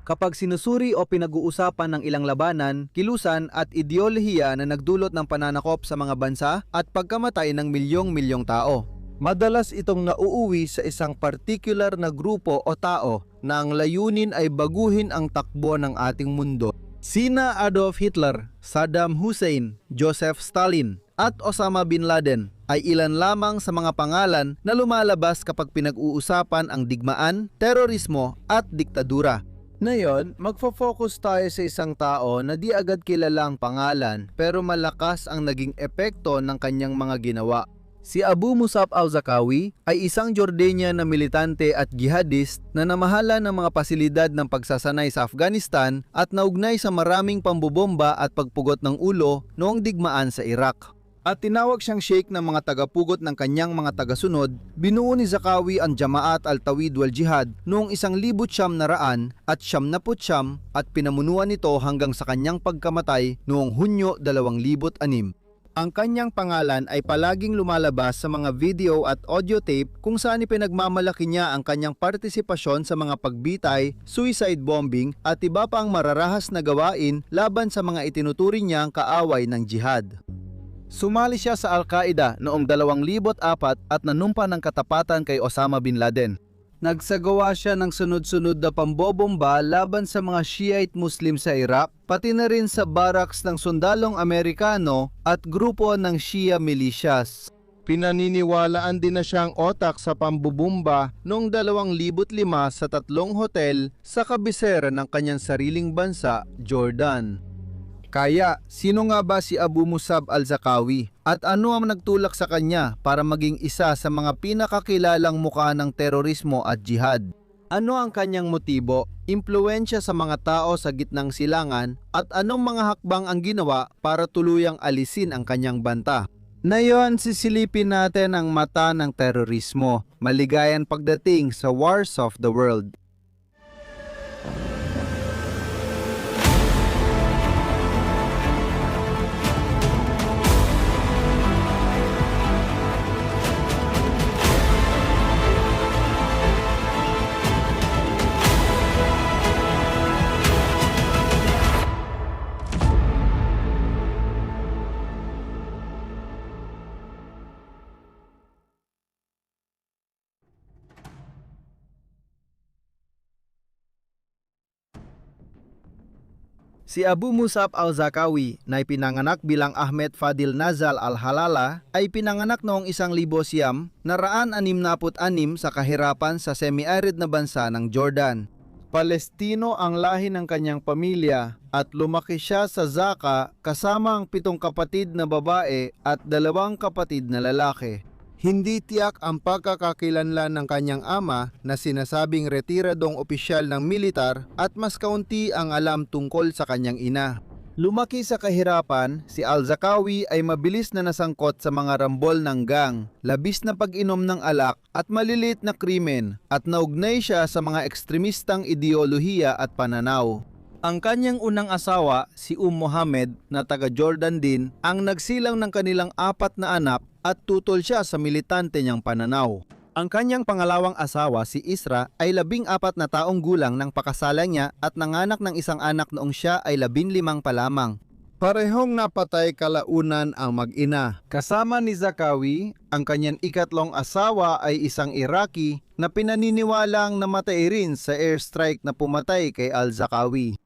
Kapag sinusuri o pinag-uusapan ng ilang labanan, kilusan at ideolohiya na nagdulot ng pananakop sa mga bansa at pagkamatay ng milyong-milyong tao. Madalas itong nauuwi sa isang particular na grupo o tao na ang layunin ay baguhin ang takbo ng ating mundo. Sina Adolf Hitler, Saddam Hussein, Joseph Stalin at Osama Bin Laden ay ilan lamang sa mga pangalan na lumalabas kapag pinag-uusapan ang digmaan, terorismo at diktadura. Ngayon, magfo-focus tayo sa isang tao na di agad kilala ang pangalan pero malakas ang naging epekto ng kanyang mga ginawa. Si Abu Musab al-Zarqawi ay isang Jordanian na militante at jihadist na namahala ng mga pasilidad ng pagsasanay sa Afghanistan at naugnay sa maraming pambobomba at pagpugot ng ulo noong digmaan sa Iraq. At tinawag siyang sheikh ng mga tagapugot ng kanyang mga tagasunod. Binuo ni Zarqawi ang Jamaat al-Tawhid wal-Jihad noong 1979 at pinamunuan nito hanggang sa kanyang pagkamatay noong Hunyo 2006. Ang kanyang pangalan ay palaging lumalabas sa mga video at audio tape kung saan ipinagmamalaki niya ang kanyang partisipasyon sa mga pagbitay, suicide bombing at iba pang mararahas na gawain laban sa mga itinuturing niyang kaaway ng jihad. Sumali siya sa Al-Qaeda noong 2004 at nanumpa ng katapatan kay Osama Bin Laden. Nagsagawa siya ng sunod-sunod na pambobomba laban sa mga Shiite Muslim sa Iraq, pati na rin sa barracks ng sundalong Amerikano at grupo ng Shia militias. Pinaniniwalaan din na siyang otak sa pambubumba noong 2005 sa 3 hotel sa kabisera ng kanyang sariling bansa, Jordan. Kaya, sino nga ba si Abu Musab al-Zarqawi at ano ang nagtulak sa kanya para maging isa sa mga pinakakilalang mukha ng terorismo at jihad? Ano ang kanyang motibo, impluwensya sa mga tao sa gitnang silangan at anong mga hakbang ang ginawa para tuluyang alisin ang kanyang banta? Ngayon, sisilipin natin ang mata ng terorismo. Maligayang pagdating sa Wars of the World. Si Abu Musab al-Zarqawi na ipinanganak bilang Ahmed Fadil Nazal al-Halala ay pinanganak noong 1966 sa kahirapan sa semi-arid na bansa ng Jordan. Palestino ang lahi ng kanyang pamilya at lumaki siya sa Zaka kasama ang 7 kapatid na babae at 2 kapatid na lalaki. Hindi tiyak ang pagkakakilanlan ng kanyang ama na sinasabing retiradong opisyal ng militar at mas kaunti ang alam tungkol sa kanyang ina. Lumaki sa kahirapan, si al-Zarqawi ay mabilis na nasangkot sa mga rambol ng gang, labis na pag-inom ng alak at maliliit na krimen at naugnay siya sa mga ekstremistang ideolohiya at pananaw. Ang kanyang unang asawa, si Mohammed na taga Jordan din, ang nagsilang ng kanilang 4 na anak at tutol siya sa militante niyang pananaw. Ang kanyang pangalawang asawa, si Isra, ay 14 na taong gulang nang pakasalan niya at nanganak ng isang anak noong siya ay 15 pa lamang. Parehong napatay kalaunan ang mag-ina. Kasama ni Zarqawi, ang kanyang ikatlong asawa ay isang Iraqi na pinaniniwalang namatay rin sa airstrike na pumatay kay al-Zarqawi.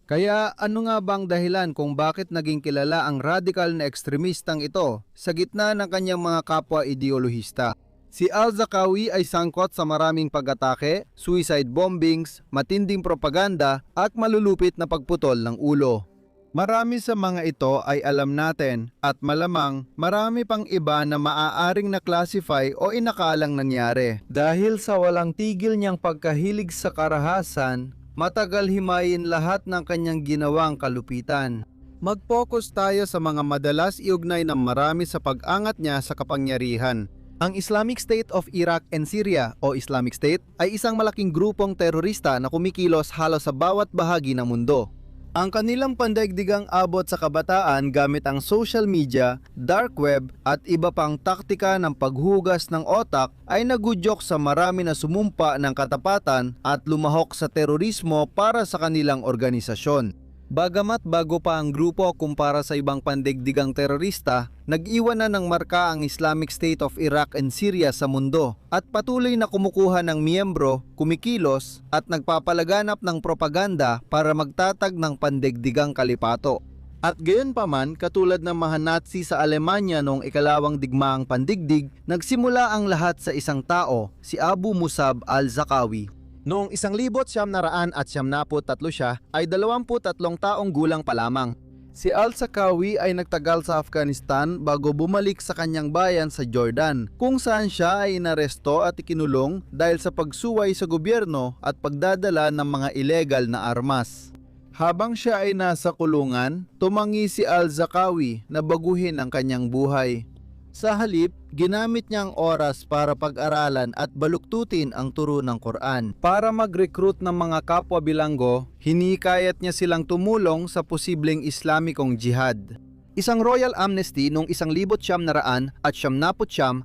Kaya ano nga bang dahilan kung bakit naging kilala ang radikal na ekstremistang ito sa gitna ng kanyang mga kapwa-ideolohista? Si al-Zarqawi ay sangkot sa maraming pag-atake, suicide bombings, matinding propaganda at malulupit na pagputol ng ulo. Marami sa mga ito ay alam natin at malamang marami pang iba na maaaring na-classify o inakalang nangyari. Dahil sa walang tigil niyang pagkahilig sa karahasan, matagal himayin lahat ng kanyang ginawang kalupitan. Mag-focus tayo sa mga madalas iugnay ng marami sa pag-angat niya sa kapangyarihan. Ang Islamic State of Iraq and Syria o Islamic State ay isang malaking grupong terorista na kumikilos halos sa bawat bahagi ng mundo. Ang kanilang pandaigdigang abot sa kabataan gamit ang social media, dark web at iba pang taktika ng paghugas ng otak ay nagudyok sa marami na sumumpa ng katapatan at lumahok sa terorismo para sa kanilang organisasyon. Bagamat bago pa ang grupo kumpara sa ibang pandaigdigang terorista, nag-iwan na ng marka ang Islamic State of Iraq and Syria sa mundo at patuloy na kumukuha ng miyembro, kumikilos at nagpapalaganap ng propaganda para magtatag ng pandaigdigang kalipato. At gayon pa man, katulad ng mga Nazi sa Alemanya noong ikalawang digmaang pandigdig, nagsimula ang lahat sa isang tao, si Abu Musab al-Zarqawi. Noong 1973 siya ay 23 taong gulang pa lamang. Si al-Zarqawi ay nagtagal sa Afghanistan bago bumalik sa kanyang bayan sa Jordan, kung saan siya ay inaresto at ikinulong dahil sa pagsuway sa gobyerno at pagdadala ng mga ilegal na armas. Habang siya ay nasa kulungan, tumangi si al-Zarqawi na baguhin ang kanyang buhay. Sa halip, ginamit niya ang oras para pag-aralan at baluktutin ang turo ng Quran. Para mag-recruit ng mga kapwa bilanggo, hinikayat niya silang tumulong sa posibleng Islamikong jihad. Isang royal amnesty noong 1979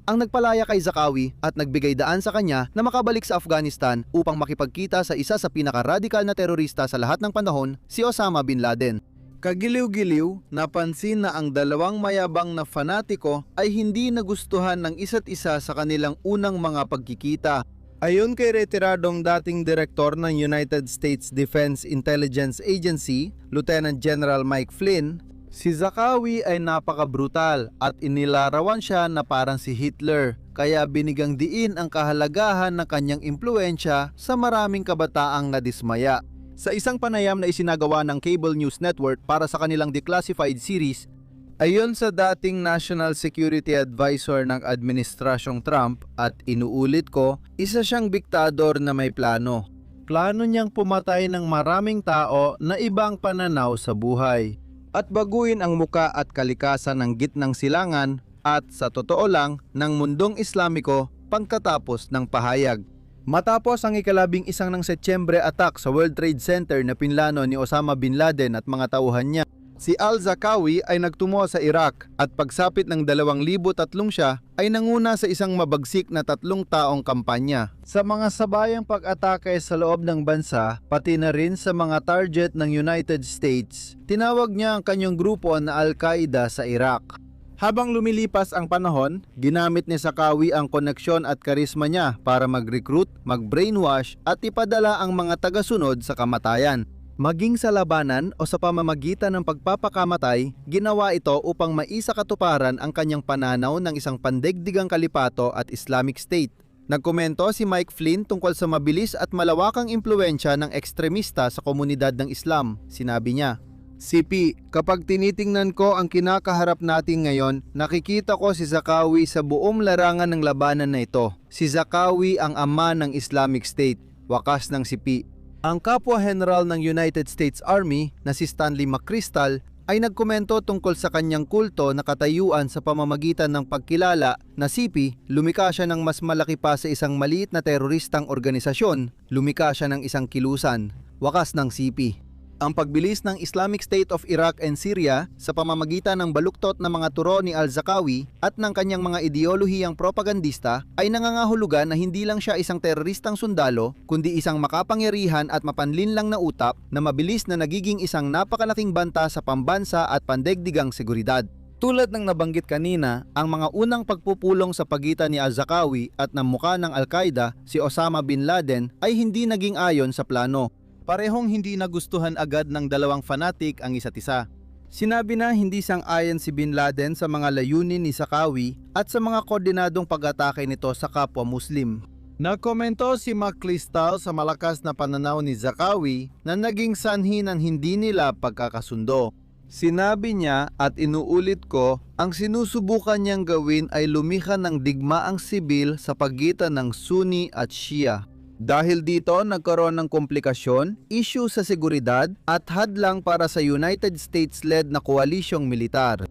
ang nagpalaya kay Zarqawi at nagbigay daan sa kanya na makabalik sa Afghanistan upang makipagkita sa isa sa pinaka-radikal na terorista sa lahat ng panahon, si Osama bin Laden. Kagiliw-giliw, napansin na ang dalawang mayabang na fanatiko ay hindi nagustuhan ng isa't isa sa kanilang unang mga pagkikita. Ayon kay retiradong dating direktor ng United States Defense Intelligence Agency, Lieutenant General Mike Flynn, si Zarqawi ay napaka-brutal at inilarawan siya na parang si Hitler, kaya binigang diin ang kahalagahan ng kanyang impluensya sa maraming kabataang nadismaya. Sa isang panayam na isinagawa ng Cable News Network para sa kanilang declassified series, ayon sa dating National Security Advisor ng Administrasyong Trump at inuulit ko, isa siyang diktador na may plano. Plano niyang pumatay ng maraming tao na ibang pananaw sa buhay at baguhin ang muka at kalikasan ng gitnang silangan at sa totoo lang ng mundong Islamiko pagkatapos ng pahayag. Matapos ang ika-11 ng Setyembre attack sa World Trade Center na pinlano ni Osama bin Laden at mga tauhan niya, si al-Zarqawi ay nagtungo sa Iraq at pagsapit ng 2003 siya ay nanguna sa isang mabagsik na 3 taong kampanya. Sa mga sabayang pag-atake sa loob ng bansa, pati na rin sa mga target ng United States, tinawag niya ang kanyang grupo na Al-Qaeda sa Iraq. Habang lumilipas ang panahon, ginamit ni Zarqawi ang koneksyon at karisma niya para mag-recruit, mag-brainwash at ipadala ang mga tagasunod sa kamatayan. Maging sa labanan o sa pamamagitan ng pagpapakamatay, ginawa ito upang maisakatuparan ang kanyang pananaw ng isang pandaigdigang kalipato at Islamic State. Nagkomento si Mike Flynn tungkol sa mabilis at malawakang impluensya ng ekstremista sa komunidad ng Islam. Sinabi niya, "CP, kapag tinitingnan ko ang kinakaharap natin ngayon, nakikita ko si Zarqawi sa buong larangan ng labanan na ito. Si Zarqawi ang ama ng Islamic State." Wakas ng CP. Ang kapwa-general ng United States Army na si Stanley McChrystal ay nagkomento tungkol sa kanyang kulto na katayuan sa pamamagitan ng pagkilala na CP, lumika siya ng mas malaki pa sa isang maliit na teroristang organisasyon, lumika siya ng isang kilusan. Wakas ng CP. Ang pagbilis ng Islamic State of Iraq and Syria sa pamamagitan ng baluktot na mga turo ni al-Zarqawi at ng kanyang mga ideolohiyang propagandista ay nangangahulugan na hindi lang siya isang teroristang sundalo, kundi isang makapangyarihan at mapanlinlang na utak na mabilis na nagiging isang napakalaking banta sa pambansa at pandaigdigang seguridad. Tulad ng nabanggit kanina, ang mga unang pagpupulong sa pagitan ni al-Zarqawi at ng muka ng Al-Qaeda, si Osama bin Laden, ay hindi naging ayon sa plano. Parehong hindi nagustuhan agad ng dalawang fanatik ang isa't isa. Sinabi na hindi sang-ayon si bin Laden sa mga layunin ni Zarqawi at sa mga koordinadong pag-atake nito sa kapwa Muslim. Nagkomento si McChrystal sa malakas na pananaw ni Zarqawi na naging sanhi ng hindi nila pagkakasundo. Sinabi niya at inuulit ko, ang sinusubukan niyang gawin ay lumikha ng digmaang sibil sa pagitan ng Sunni at Shia. Dahil dito nagkaroon ng komplikasyon, issue sa seguridad at hadlang para sa United States-led na koalisyong militar.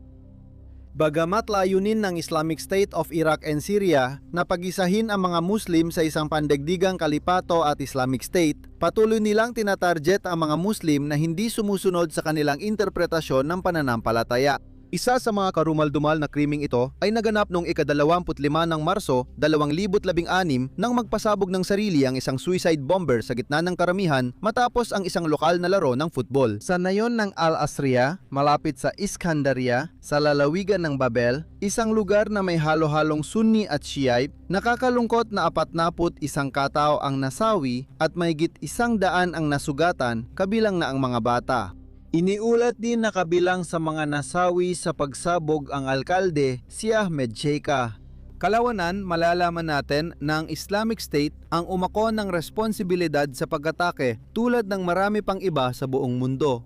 Bagamat layunin ng Islamic State of Iraq and Syria na pagisahin ang mga Muslim sa isang pandaigdigang kalipato at Islamic State, patuloy nilang tinatarget ang mga Muslim na hindi sumusunod sa kanilang interpretasyon ng pananampalataya. Isa sa mga karumal-dumal na krimeng ito ay naganap noong ika-25 ng Marso 2016 nang magpasabog ng sarili ang isang suicide bomber sa gitna ng karamihan matapos ang isang lokal na laro ng football. Sa nayon ng Al-Asriya, malapit sa Iskandaria, sa lalawigan ng Babel, isang lugar na may halo-halong Sunni at Shiite, nakakalungkot na 41 katao ang nasawi at mahigit 100 ang nasugatan, kabilang na ang mga bata. Iniulat din na kabilang sa mga nasawi sa pagsabog ang alkalde si Ahmed Sheikha. Kalawanan, malalaman natin na ang Islamic State ang umako ng responsibilidad sa pag-atake tulad ng marami pang iba sa buong mundo.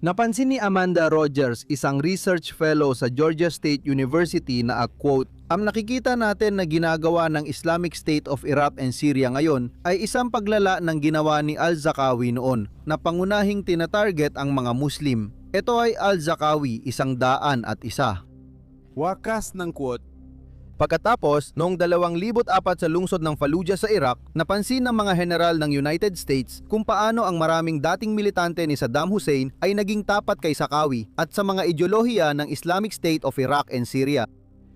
Napansin ni Amanda Rogers, isang research fellow sa Georgia State University na quote, "Ang nakikita natin na ginagawa ng Islamic State of Iraq and Syria ngayon ay isang paglala ng ginawa ni Al-Zarqawi noon na pangunahing tinatarget ang mga Muslim. Ito ay Al-Zarqawi, 101. Wakas ng quote. Pagkatapos, noong 2004 sa lungsod ng Fallujah sa Iraq, napansin ng mga general ng United States kung paano ang maraming dating militante ni Saddam Hussein ay naging tapat kay Zarqawi at sa mga ideolohiya ng Islamic State of Iraq and Syria.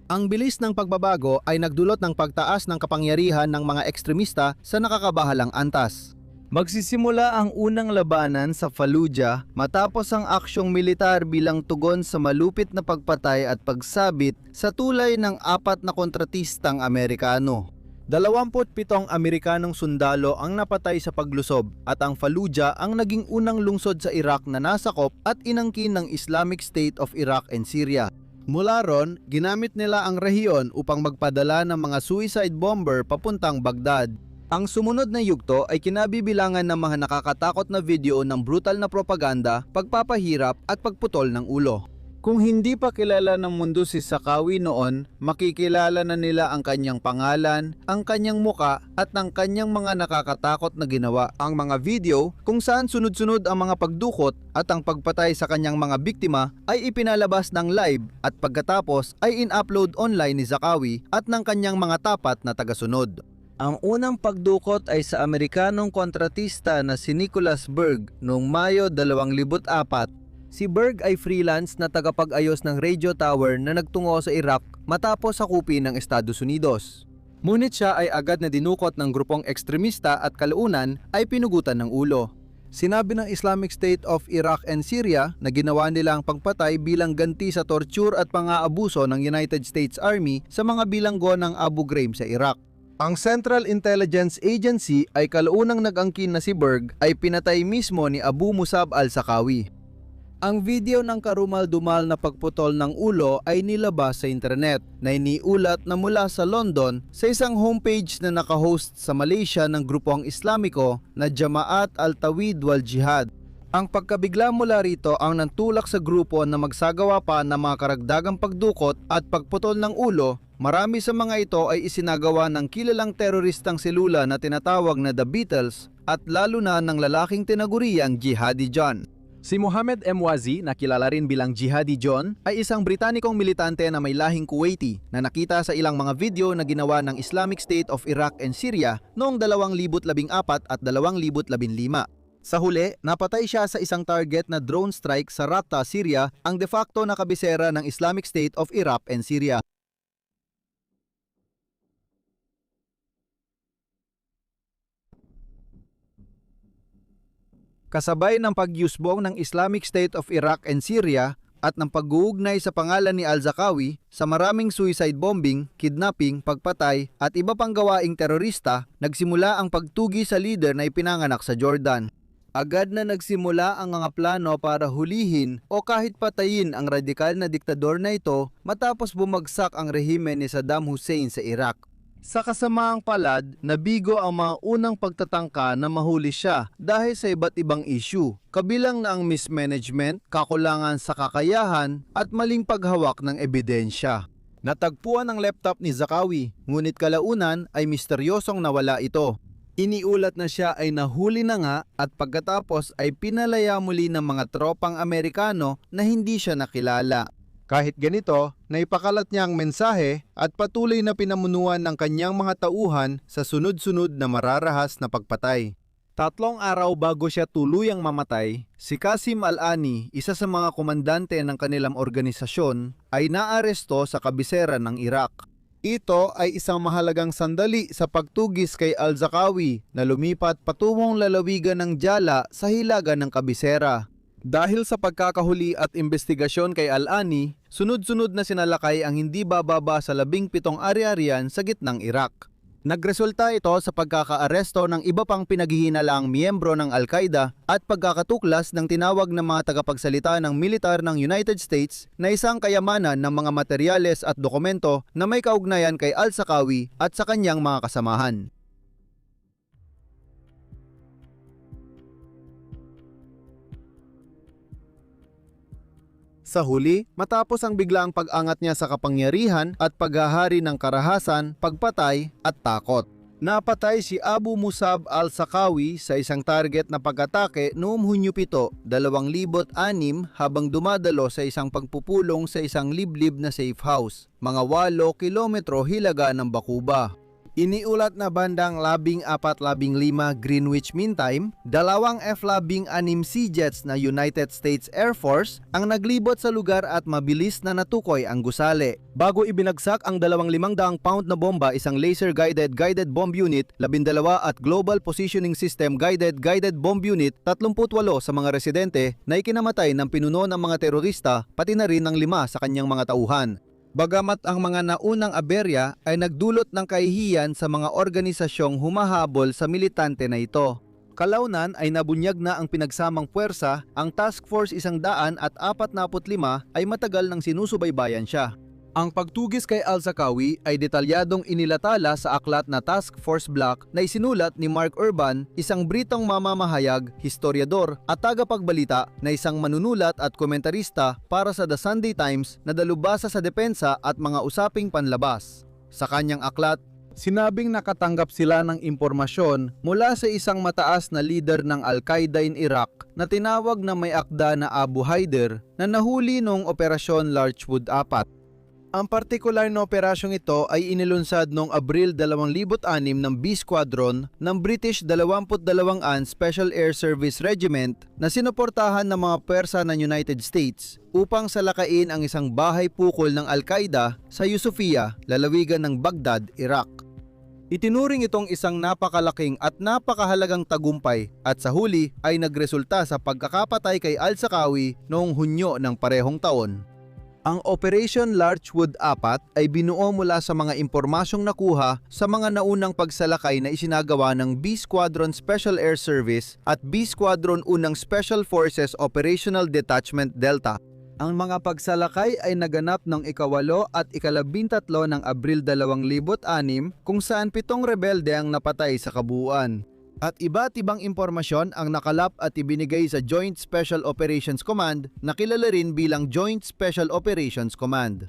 Ang bilis ng pagbabago ay nagdulot ng pagtaas ng kapangyarihan ng mga ekstremista sa nakakabahalang antas. Magsisimula ang unang labanan sa Fallujah matapos ang aksyong militar bilang tugon sa malupit na pagpatay at pagsabit sa tulay ng 4 na kontratistang Amerikano. 27 Amerikanong sundalo ang napatay sa paglusob at ang Fallujah ang naging unang lungsod sa Iraq na nasakop at inangkin ng Islamic State of Iraq and Syria. Mula ron, ginamit nila ang rehiyon upang magpadala ng mga suicide bomber papuntang Baghdad. Ang sumunod na yugto ay kinabibilangan ng mga nakakatakot na video ng brutal na propaganda, pagpapahirap at pagputol ng ulo. Kung hindi pa kilala ng mundo si Zarqawi noon, makikilala na nila ang kanyang pangalan, ang kanyang muka at ang kanyang mga nakakatakot na ginawa. Ang mga video kung saan sunod-sunod ang mga pagdukot at ang pagpatay sa kanyang mga biktima ay ipinalabas ng live at pagkatapos ay in-upload online ni Zarqawi at ng kanyang mga tapat na tagasunod. Ang unang pagdukot ay sa Amerikanong kontratista na si Nicholas Berg noong Mayo 2004. Si Berg ay freelance na tagapag-ayos ng radio tower na nagtungo sa Iraq matapos sakupin ng Estados Unidos. Ngunit siya ay agad na dinukot ng grupong ekstremista at kalaunan ay pinugutan ng ulo. Sinabi ng Islamic State of Iraq and Syria na ginawa nila ang pagpatay bilang ganti sa torture at pang-aabuso ng United States Army sa mga bilanggo ng Abu Ghraib sa Iraq. Ang Central Intelligence Agency ay kalaunang nag-angkin na si Berg ay pinatay mismo ni Abu Musab al-Zarqawi. Ang video ng karumal-dumal na pagputol ng ulo ay nilabas sa internet na iniulat na mula sa London sa isang homepage na nakahost sa Malaysia ng grupong Islamiko na Jamaat al-Tawhid wal Jihad. Ang pagkabigla mula rito ang nantulak sa grupo na magsagawa pa ng mga karagdagang pagdukot at pagputol ng ulo. Marami sa mga ito ay isinagawa ng kilalang teroristang selula na tinatawag na The Beatles at lalo na ng lalaking tinaguriang Jihadi John. Si Mohammed M. Wazi, na kilala rin bilang Jihadi John, ay isang Britanikong militante na may lahing Kuwaiti na nakita sa ilang mga video na ginawa ng Islamic State of Iraq and Syria noong 2014 at 2015. Sa huli, napatay siya sa isang target na drone strike sa Raqqa, Syria, ang de facto na kabisera ng Islamic State of Iraq and Syria. Kasabay ng pagyusbong ng Islamic State of Iraq and Syria at ng pag-uugnay sa pangalan ni Al-Zarqawi sa maraming suicide bombing, kidnapping, pagpatay at iba pang gawaing terorista, nagsimula ang pagtugi sa leader na ipinanganak sa Jordan. Agad na nagsimula ang mga plano para hulihin o kahit patayin ang radikal na diktador na ito matapos bumagsak ang rehimen ni Saddam Hussein sa Iraq. Sa kasamaang palad, nabigo ang mga unang pagtatangka na mahuli siya dahil sa iba't ibang issue, kabilang na ang mismanagement, kakulangan sa kakayahan at maling paghawak ng ebidensya. Natagpuan ang laptop ni Zarqawi, ngunit kalaunan ay misteryosong nawala ito. Iniulat na siya ay nahuli na nga at pagkatapos ay pinalaya muli ng mga tropang Amerikano na hindi siya nakilala. Kahit ganito, naipakalat niya ang mensahe at patuloy na pinamunuan ng kanyang mga tauhan sa sunod-sunod na mararahas na pagpatay. 3 araw bago siya tuluyang mamatay, si Qasim al-Ani, isa sa mga komandante ng kanilang organisasyon, ay naaresto sa kabisera ng Iraq. Ito ay isang mahalagang sandali sa pagtugis kay al-Zarqawi na lumipat patungong lalawigan ng Jala sa hilaga ng kabisera. Dahil sa pagkakahuli at investigasyon kay al-Ani, sunod-sunod na sinalakay ang hindi bababa sa 17 ari-arian sa gitnang Iraq. Nagresulta ito sa pagkakaaresto ng iba pang pinaghihinalaang miyembro ng Al-Qaeda at pagkakatuklas ng tinawag ng mga tagapagsalita ng militar ng United States na isang kayamanan ng mga materyales at dokumento na may kaugnayan kay al-Zarqawi at sa kanyang mga kasamahan. Sa huli, matapos ang biglaang pag-angat niya sa kapangyarihan at paghahari ng karahasan, pagpatay at takot. Napatay si Abu Musab al-Zarqawi sa isang target na pag-atake noong Hunyo 7, 2006 habang dumadalo sa isang pagpupulong sa isang liblib na safe house, mga 8 kilometro hilaga ng Bakuba. Iniulat na bandang 14:15 Greenwich Mean Time, 2 F-16C jets na United States Air Force ang naglibot sa lugar at mabilis na natukoy ang gusali. Bago ibinagsak ang 2,500 pound na bomba, isang laser-guided guided bomb unit, 12 at Global Positioning System guided bomb unit, 38 sa mga residente na ikinamatay ng pinuno ng mga terorista, pati na rin ng 5 sa kanyang mga tauhan. Bagamat ang mga naunang aberya ay nagdulot ng kahihiyan sa mga organisasyong humahabol sa militante na ito. Kalaunan ay nabunyag na ang pinagsamang puwersa, ang Task Force 145 ay matagal nang sinusubaybayan siya. Ang pagtugis kay al-Zarqawi ay detalyadong inilatala sa aklat na Task Force Black na isinulat ni Mark Urban, isang Britong mamamahayag, historiador at tagapagbalita na isang manunulat at komentarista para sa The Sunday Times na dalubhasa sa depensa at mga usaping panlabas. Sa kanyang aklat, sinabing nakatanggap sila ng impormasyon mula sa isang mataas na leader ng Al-Qaeda in Iraq na tinawag na may akda na Abu Haider na nahuli noong Operasyon Larchwood 4. Ang partikular na operasyong ito ay inilunsad noong Abril 2006 ng B Squadron ng British 22nd Special Air Service Regiment na sinuportahan ng mga puwersa ng United States upang salakain ang isang bahay pukol ng Al-Qaeda sa Yusufia, lalawigan ng Baghdad, Iraq. Itinuring itong isang napakalaking at napakahalagang tagumpay at sa huli ay nagresulta sa pagkakapatay kay al-Zarqawi noong Hunyo ng parehong taon. Ang Operation Larchwood 4 ay binuo mula sa mga impormasyong nakuha sa mga naunang pagsalakay na isinagawa ng B Squadron Special Air Service at B Squadron Unang Special Forces Operational Detachment Delta. Ang mga pagsalakay ay naganap ng ika-8 at ika-13 ng Abril 2006 kung saan 7 rebelde ang napatay sa kabuuan. At iba't ibang impormasyon ang nakalap at ibinigay sa Joint Special Operations Command na kilala rin bilang Joint Special Operations Command.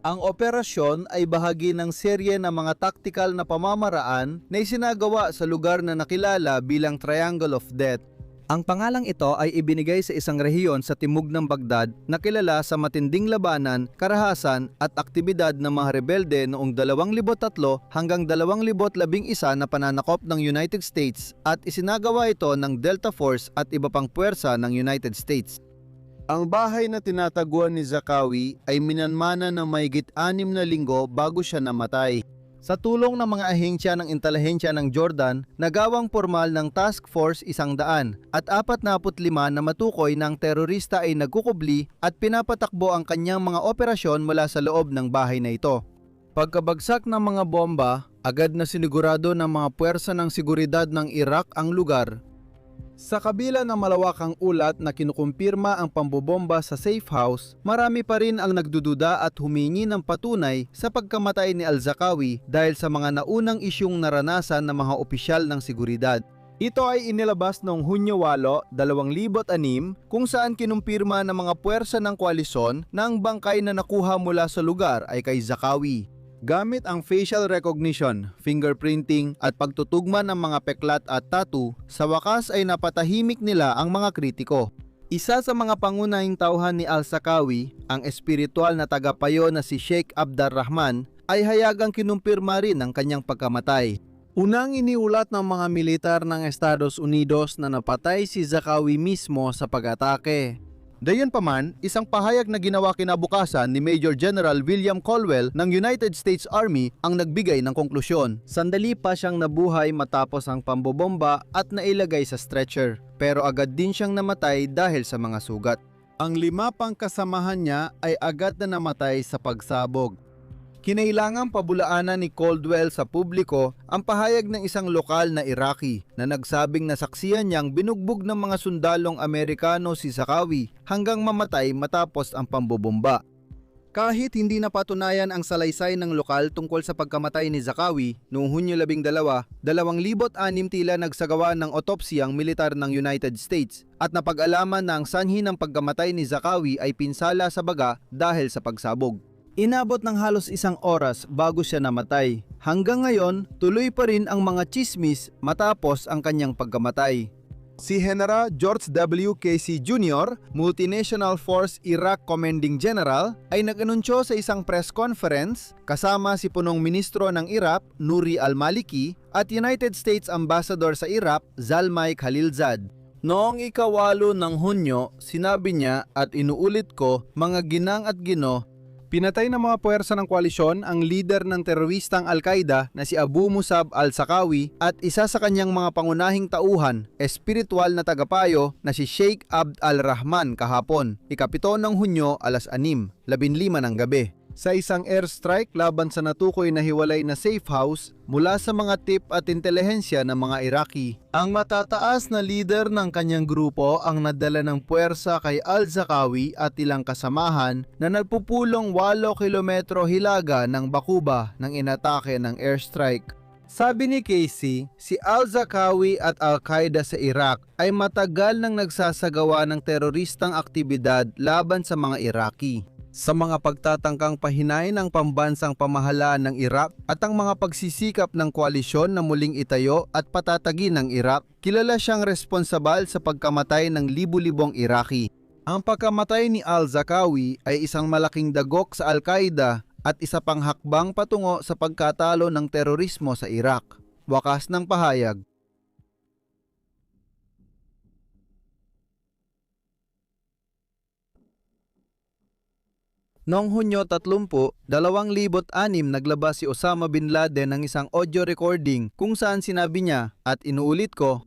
Ang operasyon ay bahagi ng serye ng mga tactical na pamamaraan na isinagawa sa lugar na nakilala bilang Triangle of Death. Ang pangalang ito ay ibinigay sa isang rehiyon sa timog ng Baghdad na kilala sa matinding labanan, karahasan at aktibidad ng mga rebelde noong 2003 hanggang 2011 na pananakop ng United States at isinagawa ito ng Delta Force at iba pang puwersa ng United States. Ang bahay na tinataguan ni Zarqawi ay minanmana ng mahigit 6 na linggo bago siya namatay. Sa tulong ng mga ahensya ng intelihensya ng Jordan, nagawang formal ng Task Force 100 at 45 na matukoy ng terorista ay nagkukubli at pinapatakbo ang kanyang mga operasyon mula sa loob ng bahay na ito. Pagkabagsak ng mga bomba, agad na sinigurado ng mga puwersa ng seguridad ng Iraq ang lugar. Sa kabila ng malawakang ulat na kinukumpirma ang pambobomba sa safe house, marami pa rin ang nagdududa at humingi ng patunay sa pagkamatay ni al-Zarqawi dahil sa mga naunang isyung naranasan ng mga opisyal ng seguridad. Ito ay inilabas noong Hunyo 8, 2006 kung saan kinumpirma ng mga puwersa ng koalisyon na ang bangkay na nakuha mula sa lugar ay kay Zarqawi. Gamit ang facial recognition, fingerprinting at pagtutugma ng mga peklat at tattoo, sa wakas ay napatahimik nila ang mga kritiko. Isa sa mga pangunahing tauhan ni al-Zarqawi, ang espiritual na tagapayo na si Sheikh Abdurrahman, ay hayagang kinumpirma rin ang kanyang pagkamatay. Unang iniulat ng mga militar ng Estados Unidos na napatay si Zarqawi mismo sa pag-atake. Gayunpaman, isang pahayag na ginawa kinabukasan ni Major General William Colwell ng United States Army ang nagbigay ng konklusyon. Sandali pa siyang nabuhay matapos ang pambobomba at nailagay sa stretcher, pero agad din siyang namatay dahil sa mga sugat. Ang 5 pang kasamahan niya ay agad na namatay sa pagsabog. Kinailangang pabulaanan ni Caldwell sa publiko ang pahayag ng isang lokal na Iraqi na nagsabing nasaksihan niyang binugbog ng mga sundalong Amerikano si Zarqawi hanggang mamatay matapos ang pambobomba. Kahit hindi napatunayan ang salaysay ng lokal tungkol sa pagkamatay ni Zarqawi noong Hunyo 12, 2006 tila nagsagawa ng autopsy ang militar ng United States at napag-alaman na ang sanhi ng pagkamatay ni Zarqawi ay pinsala sa baga dahil sa pagsabog. Inabot ng halos 1 oras bago siya namatay. Hanggang ngayon, tuloy pa rin ang mga chismis matapos ang kanyang pagkamatay. Si General George W. Casey Jr., Multinational Force Iraq Commanding General, ay nag-anunsyo sa isang press conference kasama si punong ministro ng Iraq, Nouri al-Maliki, at United States Ambassador sa Iraq, Zalmay Khalilzad. Noong 8 ng Hunyo, sinabi niya at inuulit ko, mga ginang at gino, pinatay ng mga puwersa ng koalisyon ang leader ng teroristang Al-Qaeda na si Abu Musab al-Zarqawi at isa sa kanyang mga pangunahing tauhan, espiritual na tagapayo na si Sheikh Abd al-Rahman kahapon, 7 ng Hunyo, alas 6:15 ng gabi. Sa isang airstrike laban sa natukoy na hiwalay na safe house mula sa mga tip at intelihensya ng mga Iraqi. Ang matataas na leader ng kanyang grupo ang nadala ng puwersa kay al-Zarqawi at ilang kasamahan na nagpupulong 8 kilometro hilaga ng Bakuba nang inatake ng airstrike. Sabi ni Casey, si al-Zarqawi at Al-Qaeda sa Iraq ay matagal nang nagsasagawa ng teroristang aktibidad laban sa mga Iraqi. Sa mga pagtatangkang pahinain ng pambansang pamahalaan ng Iraq at ang mga pagsisikap ng koalisyon na muling itayo at patatagin ng Iraq, kilala siyang responsabal sa pagkamatay ng libu-libong Iraqi. Ang pagkamatay ni al-Zarqawi ay isang malaking dagok sa Al-Qaeda at isa pang hakbang patungo sa pagkatalo ng terorismo sa Iraq. Wakas ng pahayag. Noong Hunyo 30, 2006 naglabas si Osama bin Laden ng isang audio recording kung saan sinabi niya, at inuulit ko,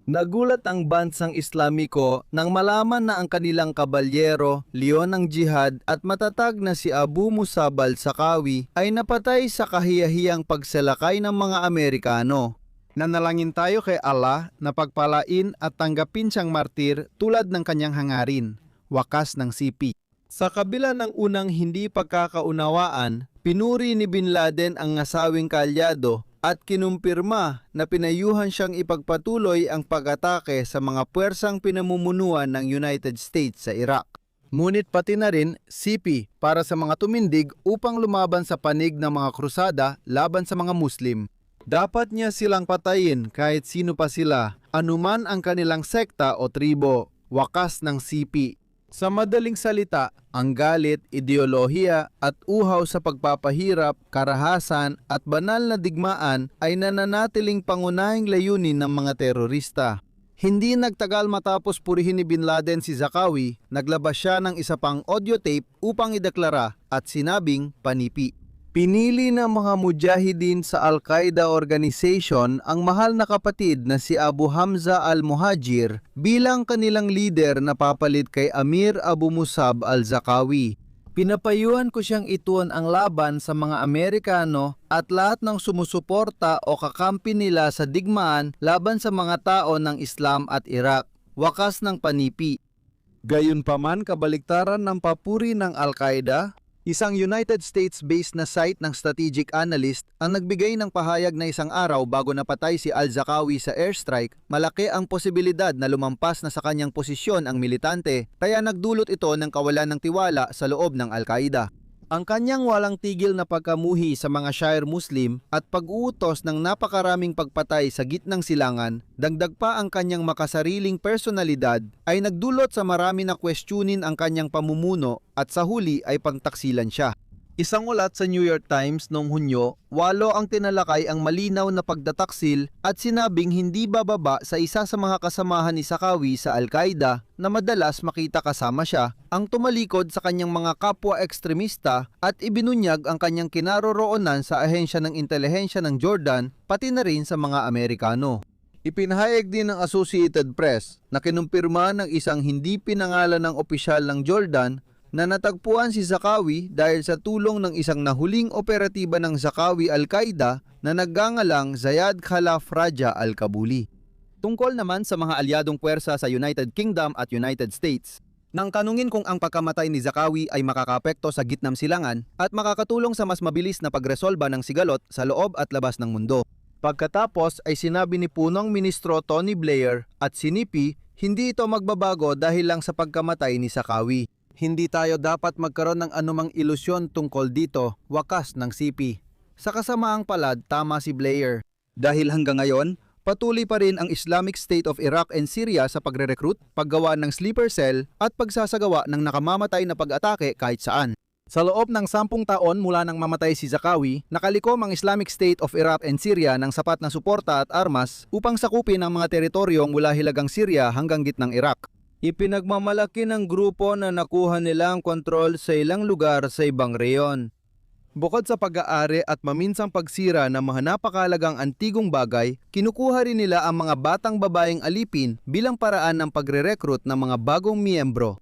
nagulat ang bansang Islamiko nang malaman na ang kanilang kabalyero, leon ng jihad at matatag na si Abu Musab al-Zarqawi ay napatay sa kahiyahiyang pagsalakay ng mga Amerikano. Nanalangin tayo kay Allah na pagpalain at tanggapin siyang martir tulad ng kanyang hangarin. Wakas ng CP. Sa kabila ng unang hindi pagkakaunawaan, pinuri ni Bin Laden ang nasawing kalyado at kinumpirma na pinayuhan siyang ipagpatuloy ang pag-atake sa mga puwersang pinamumunuan ng United States sa Iraq. Ngunit pati na rin CP para sa mga tumindig upang lumaban sa panig ng mga krusada laban sa mga Muslim. Dapat niya silang patayin kahit sino pa sila, anuman ang kanilang sekta o tribo. Wakas ng CP. Sa madaling salita, ang galit, ideolohiya at uhaw sa pagpapahirap, karahasan at banal na digmaan ay nananatiling pangunahing layunin ng mga terorista. Hindi nagtagal matapos purihin ni Bin Laden si Zarqawi, naglabas siya ng isa pang audio tape upang ideklara at sinabing panipi. Pinili ng mga mujahidin sa Al-Qaeda Organization ang mahal na kapatid na si Abu Hamza al-Muhajir bilang kanilang leader na papalit kay Amir Abu Musab al-Zarqawi. Pinapayuhan ko siyang ituon ang laban sa mga Amerikano at lahat ng sumusuporta o kakampi nila sa digmaan laban sa mga tao ng Islam at Iraq. Wakas ng panipi. Gayunpaman, kabaliktaran ng papuri ng Al-Qaeda, isang United States-based na site ng strategic analyst ang nagbigay ng pahayag na isang araw bago napatay si al-Zarqawi sa airstrike, malaki ang posibilidad na lumampas na sa kanyang posisyon ang militante, kaya nagdulot ito ng kawalan ng tiwala sa loob ng Al-Qaeda. Ang kanyang walang tigil na pagkamuhi sa mga Shire Muslim at pag-uutos ng napakaraming pagpatay sa gitnang silangan, dagdag pa ang kanyang makasariling personalidad, ay nagdulot sa marami na questionin ang kanyang pamumuno at sa huli ay pagtaksilan siya. Isang ulat sa New York Times noong Hunyo, 8 ang tinalakay ang malinaw na pagdataksil at sinabing hindi bababa sa isa sa mga kasamahan ni Zakawi sa Al-Qaeda na madalas makita kasama siya, ang tumalikod sa kanyang mga kapwa ekstremista at ibinunyag ang kanyang kinaroroonan sa ahensya ng intelihensya ng Jordan pati na rin sa mga Amerikano. Ipinahayag din ng Associated Press na kinumpirma ng isang hindi pinangalan ng opisyal ng Jordan na natagpuan si Zakawi dahil sa tulong ng isang nahuling operatiba ng Zakawi Al-Qaeda na nagngangalang Zayed Khalaf Raja Al-Kabuli. Tungkol naman sa mga alyadong puwersa sa United Kingdom at United States, nang tanungin kung ang pagkamatay ni Zakawi ay makakapekto sa gitnang silangan at makakatulong sa mas mabilis na pagresolba ng sigalot sa loob at labas ng mundo. Pagkatapos ay sinabi ni punong ministro Tony Blair at si NIPI, hindi ito magbabago dahil lang sa pagkamatay ni Zakawi. Hindi tayo dapat magkaroon ng anumang ilusyon tungkol dito, wakas ng CP. Sa kasamaang palad, tama si Blair. Dahil hanggang ngayon, patuloy pa rin ang Islamic State of Iraq and Syria sa pagre-recruit, paggawa ng sleeper cell at pagsasagawa ng nakamamatay na pag-atake kahit saan. Sa loob ng 10 taon mula nang mamatay si Zakawi, nakalikom ang Islamic State of Iraq and Syria ng sapat na suporta at armas upang sakupin ang mga teritoryong mula hilagang Syria hanggang gitnang Iraq. Ipinagmamalaki ng grupo na nakuha nila ang kontrol sa ilang lugar sa ibang reyon. Bukod sa pag-aari at maminsang pagsira ng mga napakahalagang antigong bagay, kinukuha rin nila ang mga batang babaeng alipin bilang paraan ng pagre-recruit ng mga bagong miyembro.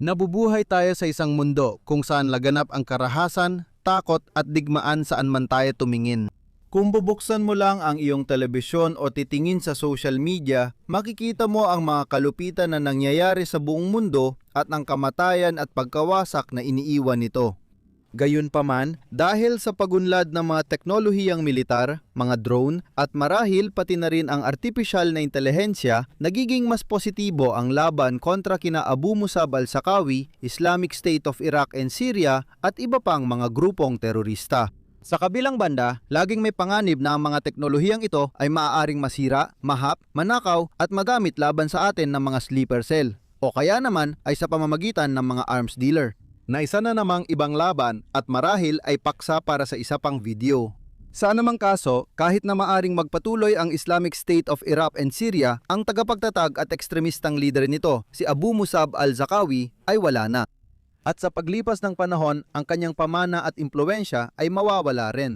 Nabubuhay tayo sa isang mundo kung saan laganap ang karahasan, takot at digmaan saan man tayo tumingin. Kung bubuksan mo lang ang iyong telebisyon o titingin sa social media, makikita mo ang mga kalupitan na nangyayari sa buong mundo at ang kamatayan at pagkawasak na iniiwan nito. Gayunpaman, dahil sa pagunlad ng mga teknolohiyang militar, mga drone at marahil pati na rin ang artificial na intelihensya, nagiging mas positibo ang laban kontra kina Abu Musab al-Zakawi, Islamic State of Iraq and Syria at iba pang mga grupong terorista. Sa kabilang banda, laging may panganib na ang mga teknolohiyang ito ay maaaring masira, mahap, manakaw at magamit laban sa atin ng mga sleeper cell o kaya naman ay sa pamamagitan ng mga arms dealer. Na isa na namang ibang laban at marahil ay paksa para sa isa pang video. Sa anumang kaso, kahit na maaring magpatuloy ang Islamic State of Iraq and Syria, ang tagapagtatag at ekstremistang leader nito, si Abu Musab al-Zakawi, ay wala na. At sa paglipas ng panahon, ang kanyang pamana at impluwensya ay mawawala rin.